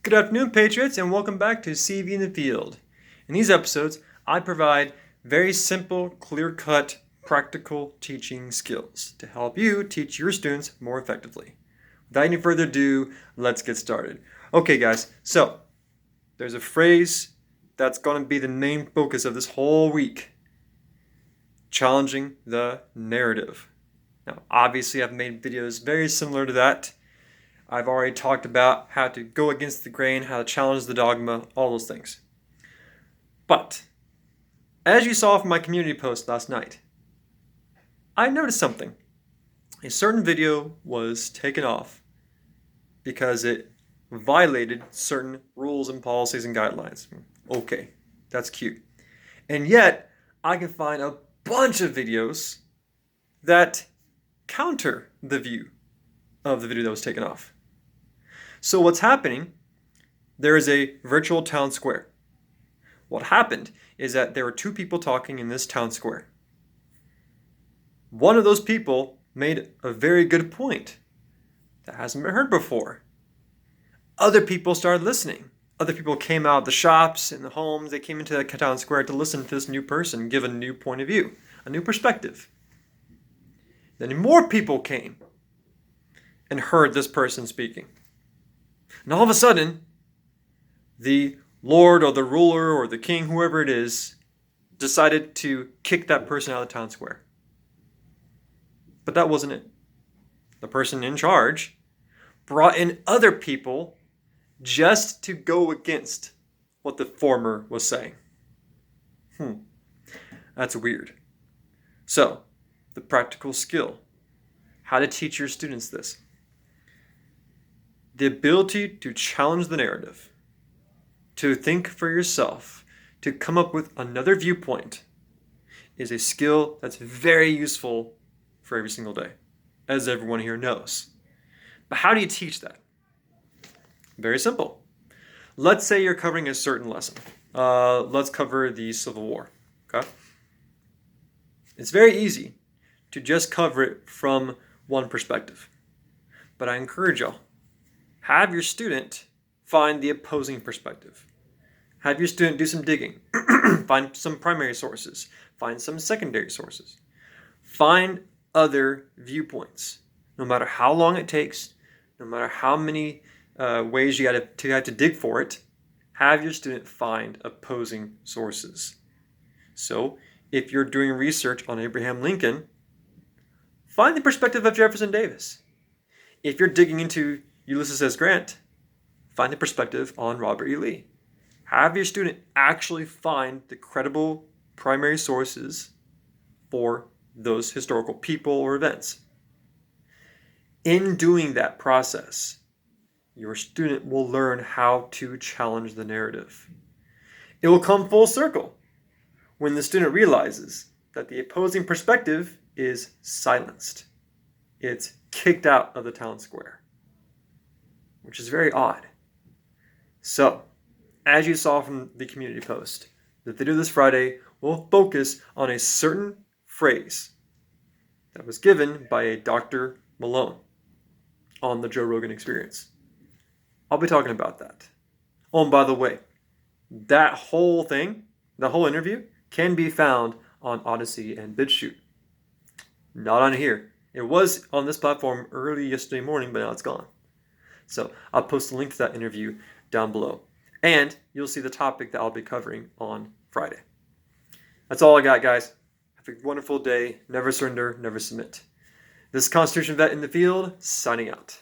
Good afternoon, Patriots, and welcome back to CV in the Field. In these episodes, I provide very simple, clear-cut, practical teaching skills to help you teach your students more effectively. Without any further ado, let's get started. Okay, guys, so there's a phrase that's going to be the main focus of this whole week. Challenging the narrative. Now, obviously, I've made videos very similar to that. I've already talked about how to go against the grain, how to challenge the dogma, all those things. But, as you saw from my community post last night, I noticed something. A certain video was taken off because it violated certain rules and policies and guidelines. Okay, that's cute. And yet, I can find a bunch of videos that counter the view of the video that was taken off. So what's happening, there is a virtual town square. What happened is that there were two people talking in this town square. One of those people made a very good point that hasn't been heard before. Other people started listening. Other people came out of the shops and the homes. They came into the town square to listen to this new person give a new point of view, a new perspective. Then more people came and heard this person speaking. And all of a sudden, the lord or the ruler or the king, whoever it is, decided to kick that person out of the town square. But that wasn't it. The person in charge brought in other people just to go against what the former was saying. That's weird. So, the practical skill. How to teach your students this. The ability to challenge the narrative, to think for yourself, to come up with another viewpoint is a skill that's very useful for every single day, as everyone here knows. But how do you teach that? Very simple. Let's say you're covering a certain lesson. Let's cover the Civil War. Okay? It's very easy to just cover it from one perspective. But I encourage y'all, have your student find the opposing perspective. Have your student do some digging. Find some primary sources. Find some secondary sources. Find other viewpoints. No matter how long it takes, no matter how many ways you have to dig for it, have your student find opposing sources. So, if you're doing research on Abraham Lincoln, find the perspective of Jefferson Davis. If you're digging into Ulysses S. Grant, find the perspective on Robert E. Lee. Have your student actually find the credible primary sources for those historical people or events. In doing that process, your student will learn how to challenge the narrative. It will come full circle when the student realizes that the opposing perspective is silenced. It's kicked out of the town square, which is very odd. So, as you saw from the community post, the video this Friday will focus on a certain phrase that was given by a Dr. Malone on the Joe Rogan Experience. I'll be talking about that. Oh, and by the way, that whole thing, the whole interview, can be found on Odyssey and BitChute. Not on here. It was on this platform early yesterday morning, but now it's gone. So I'll post a link to that interview down below. And you'll see the topic that I'll be covering on Friday. That's all I got, guys. Have a wonderful day. Never surrender, never submit. This is Constitution Vet in the Field, signing out.